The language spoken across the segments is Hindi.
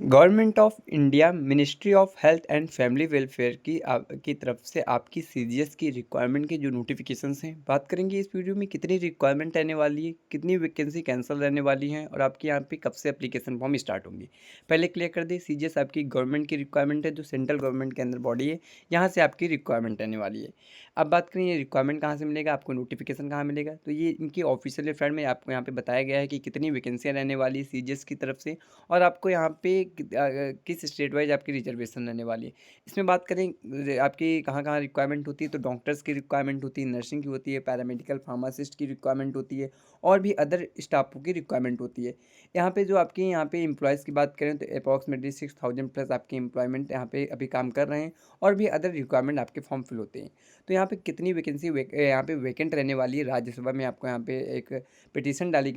Government of India ministry of health and family welfare की तरफ से आपकी सीजीएस की रिक्वायरमेंट के जो नोटिफिकेशंस हैं, बात करेंगे इस वीडियो में कितनी रिक्वायरमेंट रहने वाली है, कितनी वैकेंसी कैंसिल रहने वाली हैं और आपके यहाँ पे कब से एप्लीकेशन फॉर्म स्टार्ट होंगे। पहले क्लियर कर दें, सीजीएस आपकी गवर्नमेंट की रिक्वायरमेंट है, जो सेंट्रल गवर्नमेंट के अंदर बॉडी है, यहाँ से आपकी रिक्वायरमेंट रहने वाली है। अब बात करें ये रिक्वायरमेंट कहाँ से मिलेगा, आपको नोटिफिकेशन कहाँ मिलेगा, तो ये इनकी ऑफिशियल वेबसाइट में आपको यहाँ पे बताया गया है कि कितनी वैकेंसियाँ रहने वाली है सीजीएस की तरफ से और आपको यहाँ पे किस स्टेट वाइज आपकी रिजर्वेशन रहने वाली है। इसमें बात करें आपकी कहाँ कहाँ रिक्वायरमेंट होती है, तो डॉक्टर्स की रिक्वायरमेंट होती है, नर्सिंग की होती है, पैरामेडिकल फार्मासिस्ट की रिक्वायरमेंट होती है और भी अदर स्टाफों की रिक्वायरमेंट होती है। यहाँ पे जो आपकी यहाँ पे एम्प्लॉयज़ की बात करें तो अप्रॉक्सीमेटली 6000 प्लस आपके एम्प्लॉयमेंट यहाँ पे अभी काम कर रहे हैं और भी अदर रिक्वायरमेंट आपके फॉर्म फिल होते हैं। तो यहाँ पे कितनी वैकेंसी यहाँ पे वैकेंट रहने वाली है, राज्यसभा में आपको यहाँ पे एक पिटीशन डाली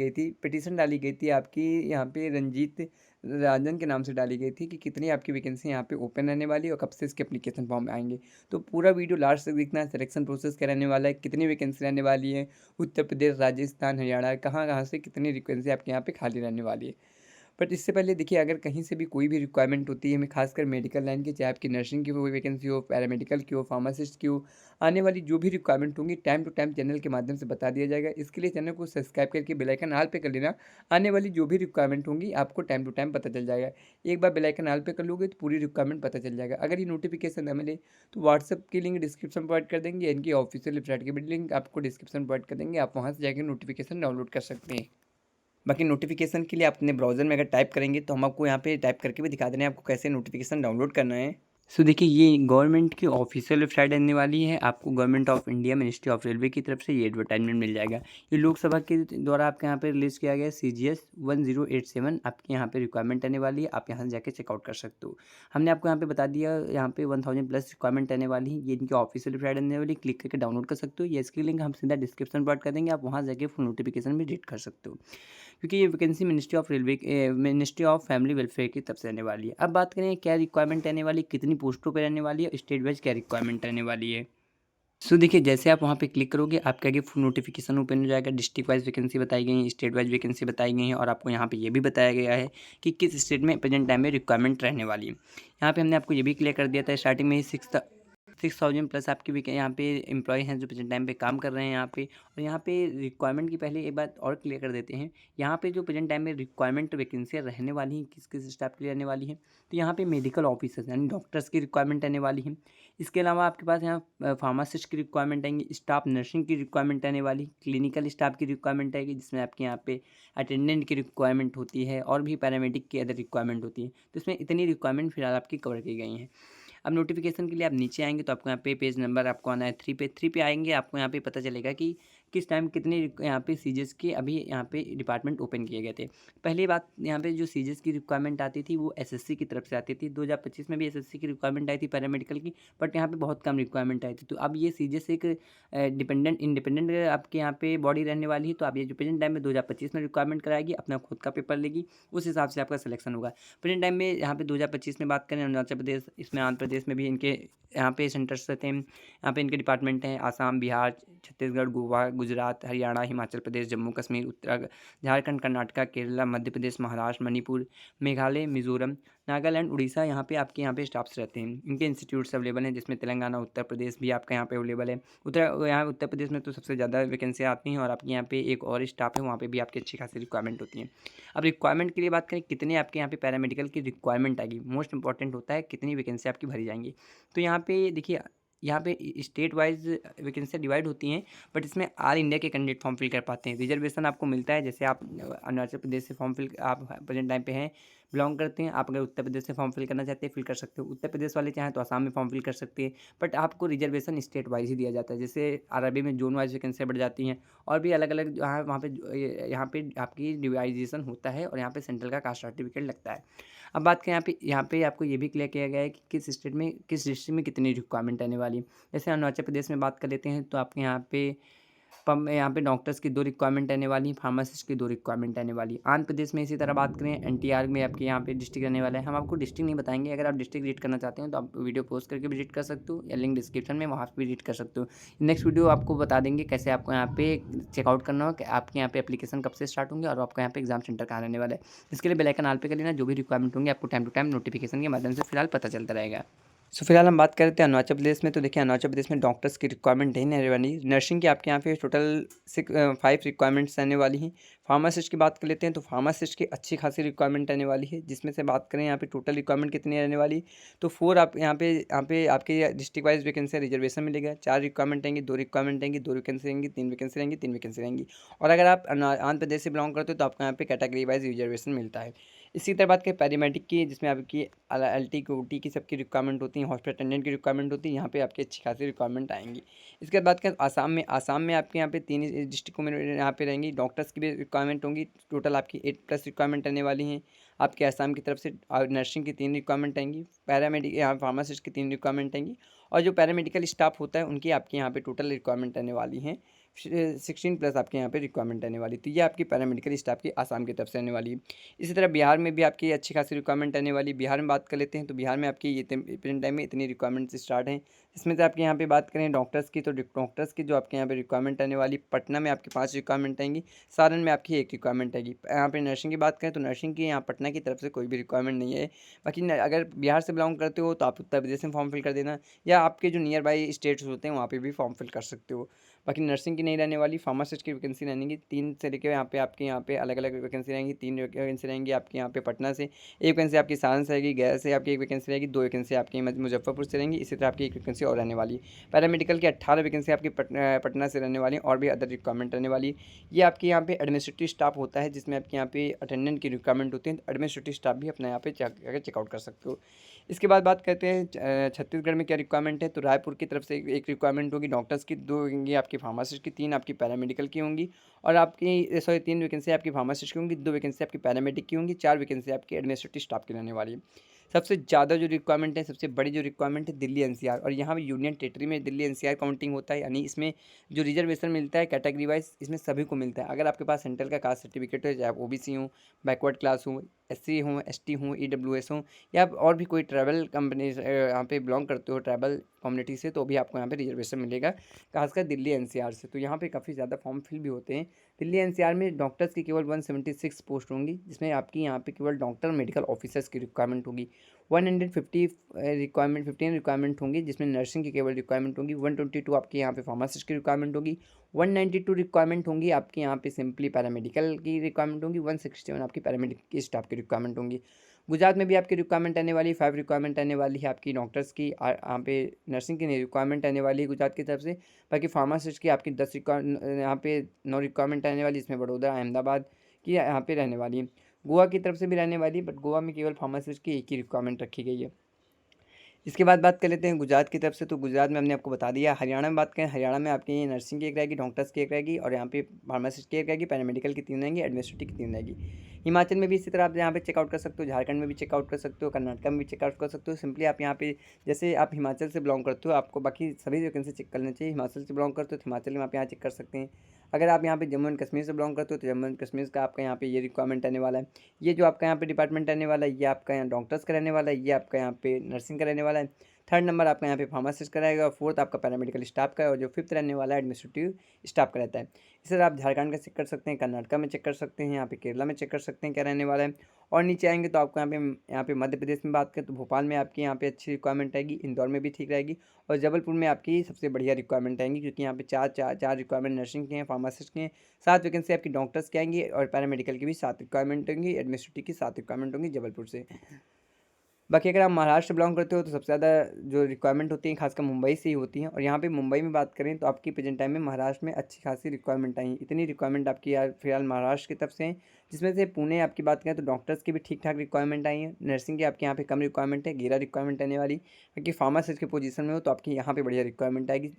गई थी आपकी यहाँ पे रंजीत राजन के नाम से डाली गई थी कि कितनी आपकी वैकेंसी यहाँ पे ओपन रहने वाली है और कब से इसके एप्लीकेशन फॉर्म आएंगे। तो पूरा वीडियो लास्ट तक देखना है, सिलेक्शन प्रोसेस क्या रहने वाला है, कितनी वैकेंसी रहने वाली है, उत्तर प्रदेश, राजस्थान, हरियाणा, कहाँ कहाँ से कितनी वैकेंसी आपके यहाँ पे खाली रहने वाली है। बट इससे पहले देखिए, अगर कहीं से भी कोई भी रिक्वायरमेंट होती है, हमें खासकर मेडिकल लाइन की, चाहे आपकी नर्सिंग की कोई वैकेंसी हो, पैरामेडिकल की हो, फार्मासिस्ट की हो, आने वाली जो भी रिक्वायरमेंट होंगी टाइम टू टाइम चैनल के माध्यम से बता दिया जाएगा। इसके लिए चैनल को सब्सक्राइब करके बेल आइकन ऑल पे कर लेना। आने वाली जो भी रिक्वायरमेंट होंगी आपको टाइम टू टाइम पता चल जाएगा। एक बार बेल आइकन ऑल पे कर लोगे तो पूरी रिक्वायरमेंट पता चल जाएगा। अगर ये नोटिफिकेशन न मिले तो व्हाट्सअप की लिंक डिस्क्रिप्शन में प्रोवाइड कर देंगे, इनकी ऑफिशियल वेबसाइट की भी लिंक आपको डिस्क्रिप्शन में प्रोवाइड कर देंगे, आप वहाँ से जाकर नोटिफिकेशन डाउनलोड कर सकते हैं। बाकी नोटिफिकेशन के लिए आप अपने ब्राउज़र में अगर टाइप करेंगे तो हम आपको यहाँ पे टाइप करके भी दिखा दे रहे हैं आपको कैसे नोटिफिकेशन डाउनलोड करना है। सो देखिए, ये गवर्नमेंट की ऑफिशियल वेबसाइट रहने वाली है। आपको government of India ministry of railway की तरफ से ये एडवर्टाइजमेंट मिल जाएगा। ये लोकसभा के द्वारा आपके यहाँ पे रिलीज़ किया गया है। CGS 1087 आपके यहाँ पे रिक्वायरमेंट रहने वाली है, आप यहाँ से जाके चेकआउट कर सकते हो। हमने आपको यहाँ पे बता दिया, यहाँ पे 1000 प्लस रिक्वायरमेंट रहने वाली है। ये इनकी ऑफिशियल वेबसाइट रहने वाली, क्लिक करके डाउनलोड कर सकते हो। ये इसकी लिंक हम सीधा डिस्क्रिप्शन प्रोवाइड कर देंगे, आप वहाँ जाके फुल नोटिफिकेशन भी रीड कर सकते हो, क्योंकि ये vacancy ministry of family welfare की तरफ से रहने वाली है। अब बात करें क्या रिक्वायरमेंट रहने वाली है, कितनी पोस्टों पे रहने वाली है, स्टेट वाइज क्या रिक्वायरमेंट रहने वाली है। सो देखिए, जैसे आप वहाँ पे क्लिक करोगे आपके आगे फुल नोटिफिकेशन ओपन हो जाएगा। डिस्ट्रिक्ट वाइज वैकेंसी बताई गई है, स्टेट वाइज वैकेंसी बताई गई है और आपको यहाँ पे ये भी बताया गया है कि किस स्टेट में प्रेजेंट टाइम में रिक्वायरमेंट रहने वाली है। यहाँ पे हमने आपको ये भी क्लियर कर दिया था स्टार्टिंग में ही 6000 प्लस आपकी भी यहाँ पे एम्प्लॉय हैं जो प्रेजेंट टाइम पे काम कर रहे हैं यहाँ पे। और यहाँ पे रिक्वायरमेंट की पहले एक बात और क्लियर कर देते हैं, यहाँ पे जो प्रेजेंट टाइम में रिक्वायरमेंट वैकेंसियाँ रहने वाली हैं किस किस स्टाफ के लिए रहने वाली हैं, तो यहाँ पे मेडिकल ऑफिसर्स यानी डॉक्टर्स की रिक्वायरमेंट रहने वाली है। इसके अलावा आपके पास यहाँ फार्मासिस्ट की रिक्वायरमेंट आएंगी, स्टाफ नर्सिंग की रिक्वायरमेंट आने वाली, क्लिनिकल स्टाफ की रिक्वायरमेंट आएगी जिसमें आपके यहाँ पे अटेंडेंट की रिक्वायरमेंट होती है और भी पैरामेडिक की अदर रिक्वायरमेंट होती है। तो इसमें इतनी रिक्वायरमेंट फिलहाल आपकी कवर की गई हैं। अब नोटिफिकेशन के लिए आप नीचे आएंगे तो आपको यहाँ पे पेज नंबर आपको आना है 3 पे आएंगे, आपको यहाँ पे पता चलेगा कि किस टाइम कितने यहाँ पे सीजेस के अभी यहाँ पे डिपार्टमेंट ओपन किए गए थे। पहली बात, यहाँ पे जो सीजेस की रिक्वायरमेंट आती थी वो एसएससी की तरफ से आती थी। 2025 में भी एसएससी की रिक्वायरमेंट आई थी पैरामेडिकल की, बट यहाँ पे बहुत कम रिक्वायरमेंट आई थी। तो अब ये सीजेस एक इंडिपेंडेंट आपके यहाँ पे बॉडी रहने वाली है। तो आप ये जो प्रेजेंट टाइम में 2025 में रिक्वायरमेंट कराएगी, अपना खुद का पेपर लेगी, उस हिसाब से आपका सिलेक्शन होगा। प्रेजेंट टाइम में यहाँ पे 2025 में बात करें अरुणाचल प्रदेश, इसमें आंध्र प्रदेश में भी इनके यहाँ पे सेंटर्स रहते हैं। यहाँ पे इनके डिपार्टमेंट हैं आसाम, बिहार, छत्तीसगढ़, गोवा, गुजरात, हरियाणा, हिमाचल प्रदेश, जम्मू कश्मीर, झारखंड, कर्नाटका, केरला, मध्य प्रदेश, महाराष्ट्र, मणिपुर, मेघालय, मिजोरम, नागालैंड, उड़ीसा, यहाँ पे आपके यहाँ पे स्टाफ्स रहते हैं। इनके इंस्टीट्यूट्स अवेलेबल हैं जिसमें तेलंगाना, उत्तर प्रदेश भी आपका यहाँ पे अवेलेबल है। उत्तर प्रदेश में तो सबसे ज़्यादा वैकेंसी आती हैं और आपके यहाँ पे एक और स्टाफ है, वहाँ पे भी आपकी अच्छी खासी रिक्वायरमेंट होती है। अब रिक्वायरमेंट के लिए बात करें, कितने आपके यहाँ पे पैरामेडिकल की रिक्वायरमेंट आएगी, मोस्ट इंपॉर्टेंट होता है कितनी वैकेंसी आपकी भरी जाएंगी। तो यहाँ पे देखिए, यहाँ पे स्टेट वाइज वैकेंसियाँ डिवाइड होती हैं, बट इसमें ऑल इंडिया के कैंडिडेट फॉर्म फिल कर पाते हैं। रिजर्वेशन आपको मिलता है, जैसे आप अरुणाचल प्रदेश से फॉर्म फिल आप प्रेजेंट टाइम पे हैं बिलोंग करते हैं, आप अगर उत्तर प्रदेश से फॉर्म फिल करना चाहते हैं फिल कर सकते हो। उत्तर प्रदेश वाले चाहें तो आसाम में फॉर्म फिल कर सकते हैं, बट आपको रिजर्वेशन स्टेट वाइज ही दिया जाता है। जैसे आरआरबी में जोन वाइज वैकेंसियाँ बढ़ जाती हैं और भी अलग अलग वहाँ पे यहाँ पे आपकी डिवाइजेशन होता है और यहाँ पे सेंट्रल का कास्ट सर्टिफिकेट लगता है। अब बात करें यहाँ पे आपको ये भी क्लियर किया गया है कि किस स्टेट में किस डिस्ट्रिक्ट में कितनी रिक्वायरमेंट आने वाली है। जैसे अरुणाचल प्रदेश में बात कर लेते हैं तो आपके यहाँ पे यहाँ पे डॉक्टर्स की 2 रिक्वायरमेंट आने वाली हैं, फार्मासिस्ट की 2 रिक्वायरमेंट आने वाली है। आंध्र प्रदेश में इसी तरह बात करें एनटीआर में आपके यहाँ पे डिस्ट्रिक्ट रहने वाला है। हम आपको डिस्ट्रिक्ट नहीं बताएँगे, अगर आप डिस्ट्रिक्ट विज़िट करना चाहते हो तो आप वीडियो पॉज़ करके विज़िट कर सकते हो या लिंक डिस्क्रिप्शन में वहाँ पे विज़िट कर सकते हो। नेक्स्ट वीडियो आपको बता देंगे कैसे आपको यहाँ पे चेकआउट करना हो कि आपके यहाँ पे एप्लीकेशन कब से स्टार्ट होंगे और आपका यहाँ पे एग्ज़ाम सेंटर कहाँ रहने वाला है। इसके लिए बेल आइकन ऑल पे कर लेना, जो भी रिक्वायरमेंट होंगी आपको टाइम टू टाइम नोटिफिकेशन के माध्यम से फिलहाल पता चलता रहेगा। फिलहाल हम बात करते हैं अरुणाचल प्रदेश में। तो देखिए अरुणाचल प्रदेश में डॉक्टर्स की रिक्वायरमेंट नहीं रहने वाली। नर्सिंग की आपके यहाँ पे टोटल 5 रिक्वायरमेंट्स रहने वाली हैं। फार्मासिस्ट की बात कर लेते हैं तो फार्मासिस्ट की अच्छी खासी रिक्वायरमेंट रहने वाली है, जिसमें से बात करें यहाँ पे टोटल रिक्वायरमेंट कितनी रहने वाली, तो 4 आप यहाँ पे आपके डिस्ट्रिक्ट वाइज वैकेंसी रिजर्वेशन मिलेगा। 4 रिक्वायरमेंट रहेंगी, 2 रिक्वायरमेंट रहेंगी, 2 वैकेंसी रहेंगी, 3 वैकेंसी रहेंगी, 3 वैकेंसी रहेंगी। और अगर आप आंध्र प्रदेश से बिलोंग करते हो तो आपको यहाँ पे कैटेगरी वाइज रिजर्वेशन मिलता है। इसी तरह बात करें पैरामेडिक की, जिसमें आपकी एलटी की ओटी की सबकी रिक्वायरमेंट होती है, हॉस्पिटल अटेंडेंट की रिक्वायरमेंट होती है, यहाँ पे आपकी अच्छी खासी रिक्वायरमेंट आएंगी। इसके बाद बात करें आसाम में आपके यहाँ पे 3 डिस्ट्रिक्टों में यहाँ पे रहेंगी। डॉक्टर्स की भी रिक्वायरमेंट होंगी, टोटल आपकी 8+ रिक्वायरमेंट रहने वाली हैं आपके आसाम की तरफ से। और नर्सिंग की 3 रिक्वायरमेंट आएंगी, पैरामेडिक यहाँ फार्मासिस्ट की 3 रिक्वायरमेंट आएंगी, और जो पैरामेडिकल स्टाफ होता है उनकी आपके यहाँ पे टोटल रिक्वायरमेंट रहने वाली हैं 16+ आपके यहाँ पे रिक्वायरमेंट रहने वाली। तो ये आपकी पैरामेडिकल स्टाफ की आसाम की तरफ से रहने वाली है। इसी तरह बिहार में भी आपकी अच्छी खासी रिक्वायरमेंट रहने वाली। बिहार में बात कर लेते हैं तो बिहार में आपकी ये प्रेजेंट टाइम में इतनी रिक्वायरमेंट्स स्टार्ट हैं। इसमें से आपके यहाँ पे बात करें डॉक्टर्स की, तो डॉक्टर्स की जो आपके यहाँ पे रिक्वायरमेंट आने वाली, पटना में आपकी 5 रिक्वायरमेंट आएंगी, सारण में आपकी 1 रिक्वायरमेंट आएगी। यहाँ पे नर्सिंग की बात करें तो नर्सिंग की यहाँ पटना की तरफ से कोई भी रिक्वायरमेंट नहीं है। बाकी अगर बिहार से बिलोंग करते हो तो आप उत्तर प्रदेश में फॉर्म फिल कर देना, या आपके जो नियर बाई स्टेट्स होते हैं वहाँ पे भी फॉर्म फिल कर सकते हो। बाकी नर्सिंग की नहीं रहने वाली। फार्मासिस्ट की वैकेंसी रहेंगी 3 से लेकर यहाँ पे अलग अलग वैकेंसी रहेंगी। 3 वैकेंसी रहेंगी आपके यहाँ पे पटना से, 1 वैकेंसी आपकी सारण से रहेगी, गया से आपकी 1 वैकेंसी रहेगी, 2 वैकेंसी आपकी मुजफ्फरपुर से रहेंगी। इसी तरह आपकी 1 वैकेंसी और रहने वाली है। पैरामेडिकल की 18 वैकेंसी आपकी पटना से रहने वाली, और भी अदर रिक्वायरमेंट रहने वाली। ये आपके यहाँ पे एडमिनिस्ट्रेटिव स्टाफ होता है, जिसमें आपके यहाँ पे अटेंडेंट की रिक्वायरमेंट होती है। एडमिनिस्ट्रेटिव स्टाफ भी अपने यहाँ पे चेकआउट कर सकते हो। इसके बाद बात करते हैं छत्तीसगढ़ में क्या रिक्वायरमेंट है। तो रायपुर की तरफ से एक रिक्वायरमेंट होगी डॉक्टर्स की, 2 होंगी आपकी फार्मासिस्ट की, 3 आपकी पैरामेडिकल की होंगी, और आपकी 3 वैकेंसी आपकी फार्मासिस्ट की होंगी, 2 वैकेंसी आपकी पैरामेडिक की होंगी, 4 वैकेंसी आपकी एडमिनिस्ट्रेटिव स्टाफ की रहने वाली है। सबसे ज़्यादा जो रिक्वायरमेंट है, सबसे बड़ी जो रिक्वायरमेंट है दिल्ली एनसीआर, और यहाँ पे यूनियन टेरिटरी में दिल्ली एनसीआर काउंटिंग होता है। यानी इसमें जो रिजर्वेशन मिलता है कैटेगरी वाइज, इसमें सभी को मिलता है। अगर आपके पास सेंट्रल का कास्ट सर्टिफिकेट है, चाहे आप ओबीसी हो, बैकवर्ड क्लास हो, एससी हो, एसटी हो, ईडब्ल्यूएस हो, या आप और भी कोई ट्रैवल कंपनी यहाँ पे बिलोंग करते हो ट्रैवल कम्युनिटी से, तो भी आपको यहाँ पे रिजर्वेशन मिलेगा, खासकर दिल्ली एनसीआर से। तो यहाँ पे काफ़ी ज़्यादा फॉर्म फिल भी होते हैं। दिल्ली एनसीआर में डॉक्टर्स की केवल 176 पोस्ट होंगी, जिसमें आपकी यहाँ पे केवल डॉक्टर मेडिकल ऑफिसर्स की रिक्वायरमेंट होगी। 150 रिक्वायरमेंट 15 रिक्वायरमेंट होंगी, जिसमें नर्सिंग की केवल रिक्वायरमेंट होगी। 122 आपके यहाँ पे फार्मासिस्ट की रिक्वायरमेंट होगी। 192 रिक्वायरमेंट होंगी आपके यहाँ पे सिंपली पैरामेडिकल की रिक्वायरमेंट होगी। 161 आपकी पैरामेडिकल की स्टाफ की रिक्वायरमेंट होंगी। गुजरात में भी आपकी रिक्वायरमेंट आने वाली, 5 रिक्वायरमेंट आने वाली है आपकी डॉक्टर्स की। यहाँ पे नर्सिंग की रिक्वायरमेंट आने वाली है गुजरात की तरफ से। बाकी फार्मासिस्ट की आपकी 10 यहाँ पे 9 रिक्वायरमेंट आने वाली, इसमें वडोदरा अहमदाबाद की यहाँ पे रहने वाली है। गोवा की तरफ से भी रहने वाली है, बट गोवा में केवल फार्मासिस्ट की एक ही रिक्वायरमेंट रखी गई है। इसके बाद बात कर लेते हैं गुजरात की तरफ से। तो गुजरात में हमने आपको बता दिया। हरियाणा में बात करें, हरियाणा में आपकी नर्सिंग की 1 रहेगी, डॉक्टर्स की 1 रहेगी, और यहाँ पे फार्मासिस्ट की 1 रहेगी, पैरामेडिकल की 3 रहेंगी, एडमिनिस्ट्रेटिव की 3 रहेगी। हिमाचल में भी इसी तरह आप यहाँ पे चेकआउट कर सकते हो, झारखंड में भी चेकआउट कर सकते हो, कर्नाटक में भी चेकआउट कर सकते हो। सिंपली आप यहाँ पे, जैसे आप हिमाचल से बिलोंग करते हो, आपको बाकी सभी वैकेंसी चेक करना चाहिए। हिमाचल से बिलोंग करते हो तो हिमाचल में आप यहाँ चेक कर सकते हैं। अगर आप यहाँ पे जम्मू एंड कश्मीर से बिलोंग करते हो तो जम्मू एंड कश्मीर का आपका यहाँ पे ये रिक्वायरमेंट आने वाला है। ये जो आपका यहाँ पे डिपार्टमेंट रहने वाला है, ये आपका यहाँ डॉक्टर्स का रहने वाला है, ये आपका यहाँ पे नर्सिंग का रहने वाला है। 3rd नंबर आपका यहाँ पे फार्मासिस्ट का रहेगा, और 4th आपका पैरामेडिकल स्टाफ का है, और जो 5th रहने वाला है एडमिनिस्ट्रेटिव स्टाफ का रहता है। इस तरह आप झारखंड का चेक कर सकते हैं, कर्नाटक में चेक कर सकते हैं, यहाँ पे केरला में चेक कर सकते हैं क्या रहने वाला है। और नीचे आएंगे तो आपको यहाँ पे मध्य प्रदेश में बात करें तो भोपाल में आपकी यहाँ पे अच्छी रिक्वायरमेंट आएगी, इंदौर में भी ठीक रहेगी, और जबलपुर में आपकी सबसे बढ़िया रिक्वायरमेंट आएंगी, क्योंकि यहाँ पे चार रिक्वायरमेंट नर्सिंग के हैं, फार्मासिस्ट के हैं, 7 वैकेंसी आपकी डॉक्टर्स के आएंगी, और पैरामेडिकल की भी 7 रिक्वायरमेंट होंगी, एडमिनिस्ट्रेटिव की 7 रिक्वायरमेंट होंगी जबलपुर से। बाकी अगर आप महाराष्ट्र बिलोंग करते हो तो सबसे ज़्यादा जो रिक्वायरमेंट होती है खासकर मुंबई से ही होती हैं, और यहाँ पे मुंबई में बात करें तो आपकी प्रेजेंट टाइम में महाराष्ट्र में अच्छी खासी रिक्वायरमेंट आई हैं। इतनी रिक्वायरमेंट आपकी यार फिलहाल महाराष्ट्र की तरफ से हैं, जिसमें से पुणे आपकी बात करें तो डॉक्टर्स की भी ठीक ठाक रिक्वायरमेंट आई है। नर्सिंग की आपके यहाँ पे कम रिक्वायरमेंट है, 11 रिक्वायरमेंट आने वाली। बाकी फार्मासिस्ट की पोजीशन में हो तो आपकी यहाँ पे बढ़िया रिक्वायरमेंट आएगी।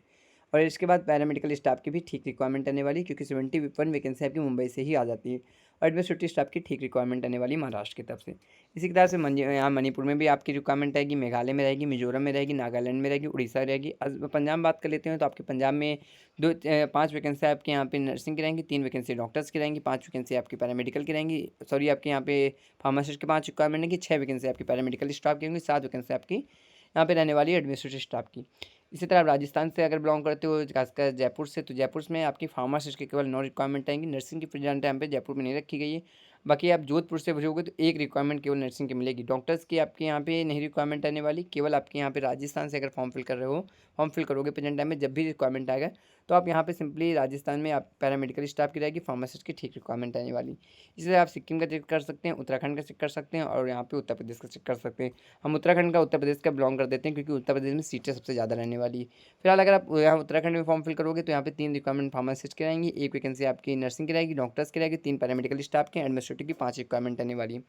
और इसके बाद पैरामेडिकल स्टाफ की भी ठीक रिक्वायरमेंट आने वाली है, क्योंकि 71 वैकेंसी आपकी मुंबई से ही आ जाती है। और एडमिनिस्ट्रेटिव स्टाफ की ठीक रिक्वायरमेंट आने वाली है महाराष्ट्र की तरफ से। इसी की तरह से यहाँ मणिपुर में भी आपकी रिक्वायरमेंट आएगी, मेघालय में रहेगी, मिजोरम में रहेगी, नागालैंड में रहेगी, उड़ीसा रहेगी। पंजाब में बात कर लेते हैं तो आपके पंजाब में 5 वैकेंसी आपके यहाँ पे नर्सिंग की रहेंगी, 3 वैकेंसी डॉक्टर्स की रहेंगी, 5 वैकेंसी आपकी पैरामेडिकल की रहेंगी। सॉरी, आपके यहाँ पे फार्मासिस्ट के 5 रिक्वायरमेंट है कि 6 वैकेंसी आपकी पैरामेडिकल स्टाफ की होंगी, 7 वैकेंसी आपकी यहाँ पे रहने वाली है एडमिनिस्ट्रेटिव स्टाफ की। इसी तरह आप राजस्थान से अगर बिलोंग करते हो, खासकर जयपुर से, तो जयपुर में आपकी फार्मासिस्ट की केवल 9 रिक्वायरमेंट आएंगी। नर्सिंग की प्रेजेंट टाइम पे जयपुर में नहीं रखी गई है। बाकी आप जोधपुर से बचोगे तो एक रिक्वायरमेंट केवल नर्सिंग की मिलेगी। डॉक्टर्स की आपके यहाँ पे नहीं रिक्वायरमेंट आने वाली, केवल आपके यहाँ पे राजस्थान से अगर फॉर्म फिल कर रहे हो, फॉर्म फिल करोगे प्रेजेंट टाइम में, जब भी रिक्वायरमेंट आएगा तो आप यहाँ पे सिंपली राजस्थान में आप पैरामेडिकल स्टाफ की रहेगी, फार्मासिस्ट की ठीक रिक्वायरमेंट आने वाली। इसलिए आप सिक्किम का चेक कर सकते हैं, उत्तराखंड का चेक कर सकते हैं और यहाँ पे उत्तर प्रदेश का चेक कर सकते हैं। हम उत्तराखंड का उत्तर प्रदेश का बिलोंग कर देते हैं, क्योंकि उत्तर प्रदेश में सीटें सबसे ज़्यादा रहने वाली है। फिलहाल अगर आप यहाँ उत्तराखंड में फॉर्म फिल करोगे तो यहाँ पे 3 रिक्वायरमेंट फार्मासिस्ट की रहेंगी, 1 वैकेंसी आपकी नर्सिंग की रहेगी, डॉक्टर्स की रहेगी, 3 पैरामेडिकल स्टाफ के, एडमिनिस्ट्रेटिव की 5 रिक्वायरमेंट आने वाली है।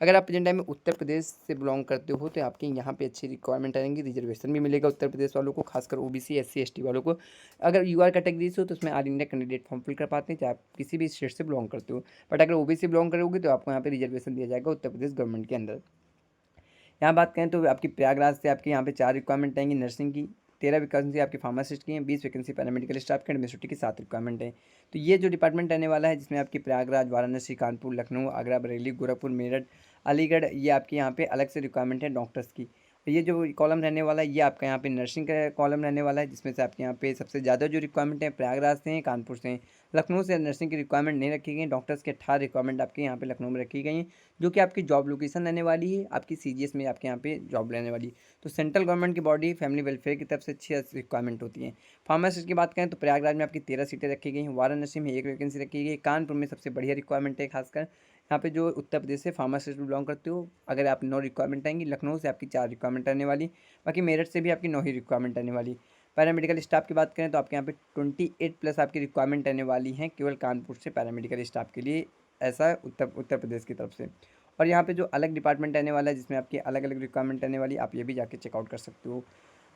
अगर आप प्रेजेंट टाइम में उत्तर प्रदेश से बिलोंग करते हो तो आपके यहाँ पे अच्छी रिक्वायरमेंट आएंगी, रिजर्वेशन भी मिलेगा उत्तर प्रदेश वालों को, खासकर ओबीसी एससी एसटी वालों को। अगर यूआर कैटेगरी से हो तो उसमें all India candidate form fill कर पाते हैं, चाहे आप किसी भी स्टेट से बिलोंग करते हो। बट अगर ओबीसी बिलोंग करोगे तो आपको यहाँ पे रिजर्वेशन दिया जाएगा उत्तर प्रदेश गवर्नमेंट के अंदर। यहाँ बात करें तो आपकी प्रयागराज से आपके यहाँ पे 4 रिक्वायरमेंट आएंगी नर्सिंग की, 13 वैकेंसी आपकी फार्मासिस्ट की हैं, 20 वैकेंसी पैरामेडिकल स्टाफ के, एडमिनिस्ट्रेटिव की 7 रिक्वायरमेंट है। तो ये जो डिपार्टमेंट आने वाला है, जिसमें आपकी प्रयागराज, वाराणसी, कानपुर, लखनऊ, आगरा, बरेली, गोरखपुर, मेरठ, अलीगढ़, ये आपके यहाँ पे अलग से रिक्वायरमेंट है डॉक्टर्स की। तो ये जो कॉलम रहने वाला है, ये आपका यहाँ पे नर्सिंग का कॉलम रहने वाला है, जिसमें से आपके यहाँ पे सबसे ज़्यादा जो रिक्वायरमेंट है प्रयागराज से हैं, कानपुर से हैं। लखनऊ से नर्सिंग की रिक्वायरमेंट नहीं रखी गई। डॉक्टर्स के 18 रिक्वायरमेंट आपके यहाँ पे लखनऊ में रखी गई हैं, जो कि आपकी जॉब लोकेशन रहने वाली है, आपकी सीजीएस में आपके यहाँ पे जॉब रहने वाली है। तो सेंट्रल गवर्नमेंट की बॉडी फैमिली वेलफेयर की तरफ से अच्छी रिक्वायरमेंट होती है। फार्मासिस्ट की बात करें तो प्रयागराज में आपकी 13 सीटें रखी गई हैं, वाराणसी में 1 वैकेंसी रखी गई है, कानपुर में सबसे बढ़िया रिक्वायरमेंट है, खासकर यहाँ पे जो उत्तर प्रदेश से फार्मासिस्ट बिलोंग करते हो, अगर आप 9 रिक्वायरमेंट आएंगी, लखनऊ से आपकी 4 रिक्वायरमेंट आने वाली, बाकी मेरठ से भी आपकी 9 ही रिक्वायरमेंट आने वाली। पैरामेडिकल स्टाफ की बात करें तो आपके यहाँ पे 28 प्लस आपकी रिक्वायरमेंट आने वाली हैं केवल कानपुर से पैरामेडिकल स्टाफ के लिए, ऐसा है उत्तर प्रदेश की तरफ से। और यहाँ पे जो अलग डिपार्टमेंट आने वाला है, जिसमें आपकी अलग अलग रिक्वायरमेंट आने वाली, आप ये भी जाके चेकआउट कर सकते हो।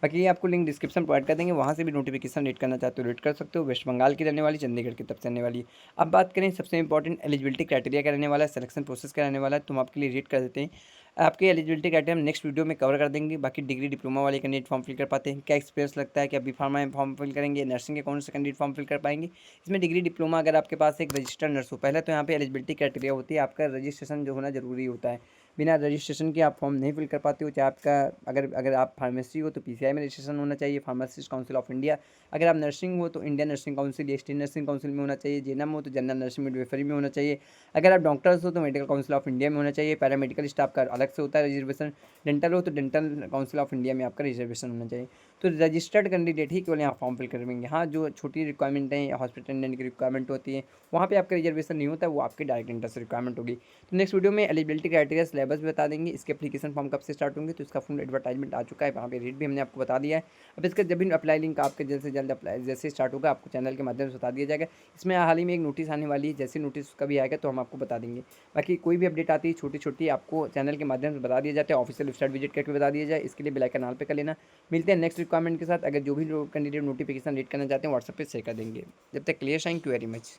बाकी ये आपको लिंक डिस्क्रिप्शन प्रोवाइड कर देंगे, वहाँ से भी नोटिफिकेशन रीड करना चाहते हो रीड कर सकते हो। वेस्ट बंगाल की रहने वाली, चंडीगढ़ की तरफ से रहने वाली। अब बात करें सबसे इंपॉर्टेंट एलिजिबिलिटी क्राइटेरिया का रहने वाला है, सिलेक्शन प्रोसेस का रहने वाला है, तो हम आपके लिए रीड कर देते हैं। आपके एलिजिबिलिटी क्राइटेरिया हम नेक्स्ट वीडियो में कवर कर देंगे। बाकी डिग्री डिप्लोमा वाले कैंडिडेट फॉर्म फिल कर पाते हैं, क्या एक्सपीरियंस लगता है, क्या बी फार्मा में फॉर्म फिल करेंगे, नर्सिंग के कौन से कैंडिडेट फॉर्म फिल कर पाएंगे। इसमें डिग्री डिप्लोमा अगर आपके पास एक रजिस्टर्ड नर्स हो, पहले तो यहाँ पे एलिजिबिलिटी क्राइटेरिया होती है, आपका रजिस्ट्रेशन जो होना जरूरी होता है। बिना रजिस्ट्रेशन के आप फॉर्म नहीं फिल कर पाते हो। चाहे आपका अगर आप फार्मेसी हो तो पीसीआई में रजिस्ट्रेशन होना चाहिए, फार्मासिस्ट काउंसिल ऑफ इंडिया। अगर आप नर्सिंग हो तो Indian nursing council, east nursing council में होना चाहिए। जेनम हो तो जनरल नर्सिंग मिडवाइफरी में होना चाहिए। अगर आप डॉक्टर्स हो तो मेडिकल काउंसिल ऑफ इंडिया में होना चाहिए। पैरामेडिकल स्टाफ का अलग से होता है रिजर्वेशन। डेंटल हो तो डेंटल काउंसिल ऑफ इंडिया में आपका रिजर्वेशन होना चाहिए। तो रजिस्टर्ड कैंडिडेट ही केवल यहाँ फॉर्म फिल करवाएंगे। हाँ, जो छोटी रिक्वायरमेंट है, हॉस्पिटल अटेंडेंट की रिक्वायरमेंट होती है, वहाँ पे आपका रिजर्वेशन नहीं होता, वो आपके डायरेक्ट इंटर से रिक्वायरमेंट होगी। तो नेक्स्ट वीडियो में एलिजिबिलिटी क्राइटेरिया सिलेबस भी बता देंगे, इसके एप्लीकेशन फॉर्म कब से स्टार्ट होंगे, तो इसका फुल एडवर्टाइजमेंट आ चुका है, वहाँ पे रेट भी हमने आपको बता दिया है। अब इसका जब भी अप्लाई लिंक आपके जल्द से जल्द अप्लाई जैसे स्टार्ट होगा आपको चैनल के माध्यम से बता दिया जाएगा। इसमें हाल ही में एक नोटिस आने वाली है, जैसे नोटिस का भी आएगा तो हम आपको बता देंगे। बाकी कोई भी अपडेट आती है छोटी छोटी आपको चैनल के माध्यम से बता दिया जाता है, ऑफिशियल वेबसाइट विजिट करके बता दिया जाए। इसके लिए बेल आइकन ऑल पे कर लेना। मिलते हैं नेक्स्ट रिक्वायरमेंट के साथ। अगर जो भी लोग कैंडिडेट नोटिफिकेशन रीड करना चाहते हैं व्हाट्सएप पे शेयर कर देंगे। जब तक clear, thank you very much.